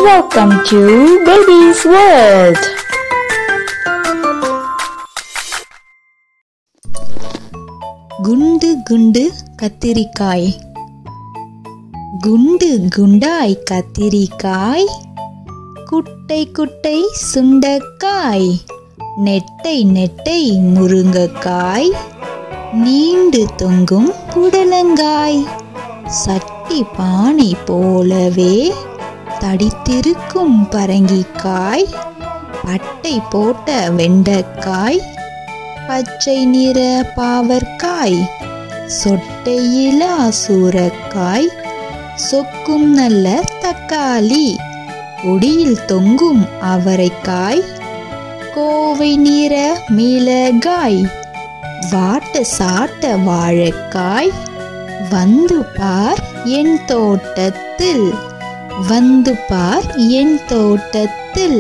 Welcome to Baby's World. குண்டு குண்டு கத்திரிக்காய். குண்டு குண்டாய் கத்திரிக்காய், குட்டை குட்டை சுண்டைக்காய், நெட்டை நெட்டை முருங்கைக்காய், நீண்டு தொங்கும் புடலங்காய், சட்டி பானை போலவே தடித்திருக்கும் பரங்கிக்காய், பட்டை போட்ட வெண்டைக்காய், பச்சை நிற பாவற்காய், சொட்டையிலா சூரக்காய், சொக்கும் நல்ல தக்காளி, கொடியில் தொங்கும் அவரைக்காய், கோவை நிற மிளகாய், வாட்ட சாட்ட வாழைக்காய், வந்து பார் என் தோட்டத்தில், வந்து பார் என் தோட்டத்தில்.